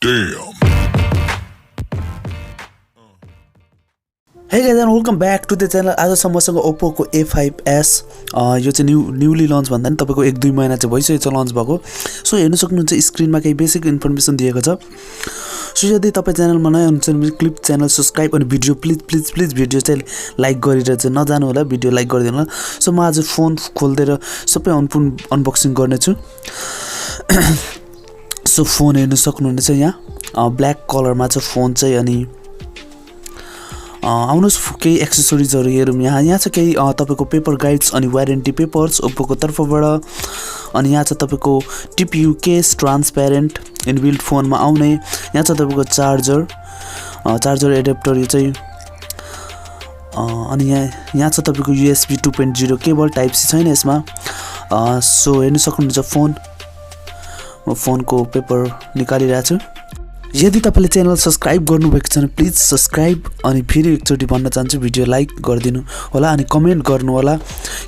Damn. Hey guys and welcome back to the channel. आज मसँग Oppo को A5s यो चाहिँ न्यूली लन्च भन्दा नि तपाईको 1-2 महिना चाहिँ भइसकेछ लन्च भएको। सो हेर्न सक्नुहुन्छ स्क्रिनमा केही बेसिक इन्फर्मेसन दिएको छ। सो यदि तपाई च्यानलमा नयाँ हुनुहुन्छ भने क्लिक च्यानल सब्स्क्राइब अनि भिडियो प्लिज भिडियो चाहिँ लाइक गरेर चाहिँ नजानु होला, भिडियो लाइक गरिदिनु होला। सो म आज फोन खोल्दै सबै अनबक्सिङ गर्ने छु। सो फोन हेर्न सक्नुहुन्छ यहाँ ब्ल्याक कलरमा छ फोन चाहिँ अनि आउनुस केही एक्सेसरिजहरु हेरौँ। यहाँ छ केही तपाईको पेपर गाइड्स अनि वारेन्टी पेपर्स ओप्पो को तर्फबाट। अनि यहाँ छ तपाईको टिपीयू केस ट्रान्सपेरेन्ट इनबिल्ट फोनमा आउने। यहाँ छ तपाईको चार्जर एडाप्टर यो चाहिँ अनि यहाँ छ तपाईको USB 2.0 केबल टाइप सी छैन यसमा। सो हेर्न सक्नुहुन्छ फोन, म फोनको पेपर निकालिरहेको छु। यदि तपाईले च्यानल सब्स्क्राइब गर्नुभएको छ भने प्लिज सब्स्क्राइब अनि फेरि एकचोटी भन्न चाहन्छु भिडियो लाइक गरिदिनु होला अनि कमेन्ट गर्नु होला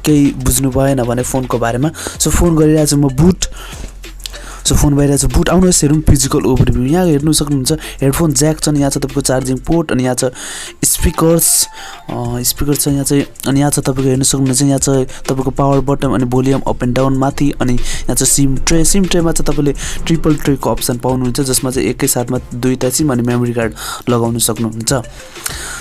केही बुझ्नु भएन भने फोनको बारेमा। सो फोन गरिरहेको छु म बुट। सो फोन भइरहेको छ बुट। आउनुहोस् हेरौँ फिजिकल ओभरभ्यू। यहाँ हेर्नु सक्नुहुन्छ हेडफोन ज्याक छ, यहाँ छ तपाईको चार्जिङ पोर्ट अनि यहाँ छ स्पिकर छ यहाँ चाहिँ। अनि यहाँ छ तपाईको हेर्न सक्नुहुन्छ यहाँ छ तपाईको पावर बटन अनि भोल्युम अप एन्ड डाउन माथि। अनि यहाँ छ सिम ट्रेमा चाहिँ तपाईले ट्रिपल ट्रेको अप्सन पाउनुहुन्छ जसमा चाहिँ एकै साथमा दुईटा सिम अनि मेमोरी कार्ड लगाउन सक्नुहुन्छ।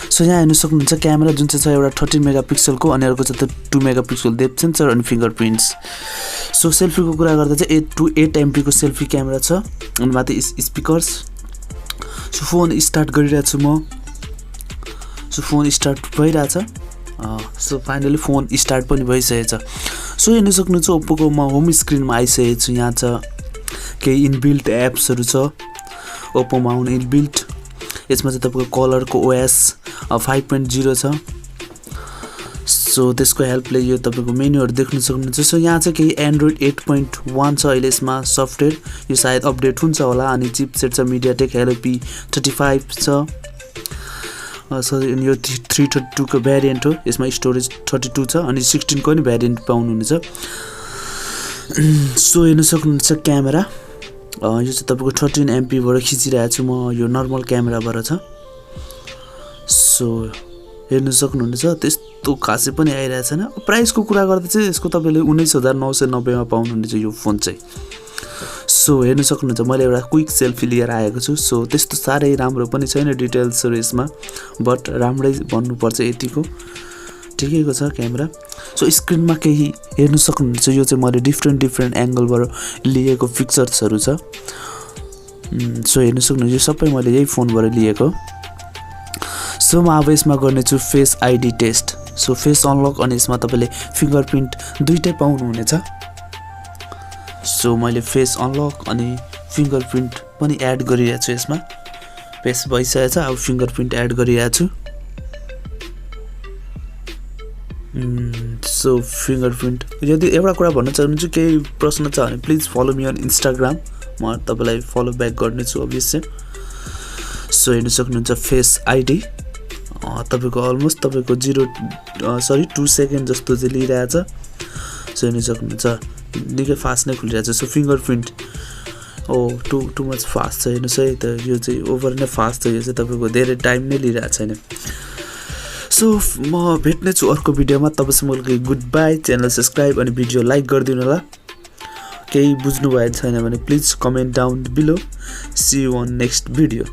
सो यहाँ हेर्न सक्नुहुन्छ क्यामेरा जुन चाहिँ छ एउटा 13 मेगापिक्सलको अनि अर्को चाहिँ 2 मेगापिक्सल डेप्थ सेन्सर अनि फिंगरप्रिन्ट्स। सो सेल्फीको कुरा गर्दा चाहिँ 8 to 8 MP को सेल्फी क्यामेरा छ अनि माथि स्पिकर्स। सो फोन स्टार्ट गरिरहेको छु म। सो फोन स्टार्ट भइरहेछ। सो फाइनली फोन स्टार्ट पनि भइसकेछ। सो हेर्न सक्नुहुन्छ ओप्पोको म होम स्क्रिनमा आइसकेको छु। यहाँ छ केही इनबिल्ट एप्सहरु छ ओप्पोमा आउने इनबिल्ट। यसमा चाहिँ तपाईको कलरको OS 5.0 छ। सो त्यसको हेल्पले यो तपाईको मेन्युहरु देख्न सक्नुहुन्छ। सो यहाँ चाहिँ केही एन्ड्रोइड 8.1 छ अहिले यसमा सफ्टवेयर, यो सायद अपडेट हुन्छ होला। अनि चिपसेट छ MediaTek Helio P35 छ। सो यो 332 को भेरिएन्ट हो, यसमा स्टोरेज 32 छ अनि 16 को नि भेरिएन्ट पाउनुहुनेछ। सो हेर्न सक्नुहुन्छ क्यामेरा यो चाहिँ तपाईको 13 MP बाट खिचिरहेको छु म, यो नर्मल क्यामेराबाट छ। सो हेर्न सक्नुहुन्छ त्यस्तो खासै पनि आइरहेको छैन। प्राइसको कुरा गर्दा चाहिँ यसको तपाईले 19,990 मा पाउनुहुनेछ यो फोन चाहिँ। सो हेर्न सक्नुहुन्छ मैले एउटा क्विक सेल्फी लिएर आएको छु। सो त्यस्तो सारै राम्रो पनि छैन डिटेल्सहरु यसमा, बट राम्रै भन्नुपर्छ यतिको ठिकैको छ क्यामेरा। सो स्क्रिनमा केही हेर्न सक्नुहुन्छ यो चाहिँ मैले डिफरेन्ट एंगलबाट लिएको पिक्चर्सहरु छ। सो हेर्न सक्नुहुन्छ यो सबै मैले यही फोनबाट लिएको। सो म अब यसमा गर्ने छु face ID test. So face unlock अनि यसमा तपाईले फिंगरप्रिन्ट दुईटै पाउनुहुनेछ। सो मैले फेस अनलक अनि फिंगरप्रिन्ट पनि एड गरिरहेको छु यसमा। फेस भइसकेछ, अब फिंगरप्रिन्ट एड गरिरहेको छु। सो फिंगरप्रिन्ट यदि एउटा कुरा भन्न चाहन्छु केही प्रश्न छ भने please follow me on Instagram, म तपाईलाई फलो ब्याक गर्नेछु अभियसली। सो हेर्न सक्नुहुन्छ फेस आईडी तपाईको अलमोस्ट तपाईको 2 सेकेन्ड जस्तो चाहिँ लिइरहेछ। सो हेर्न सक्नुहुन्छ निकै फास्ट नै खुलिरहेछ। So fingerprint too much fast छ हेर्नुस् है त, यो चाहिँ ओभर नै फास्ट छ, यो चाहिँ तपाईको धेरै टाइम नै लिइरहेको छैन। सो म भेट्ने छु अर्को भिडियोमा, तबसम्मको गुड बाई। च्यानल सब्स्क्राइब अनि भिडियो लाइक गरिदिनु होला। केही बुझ्नु भएको छैन भने please comment down below. See you on next video.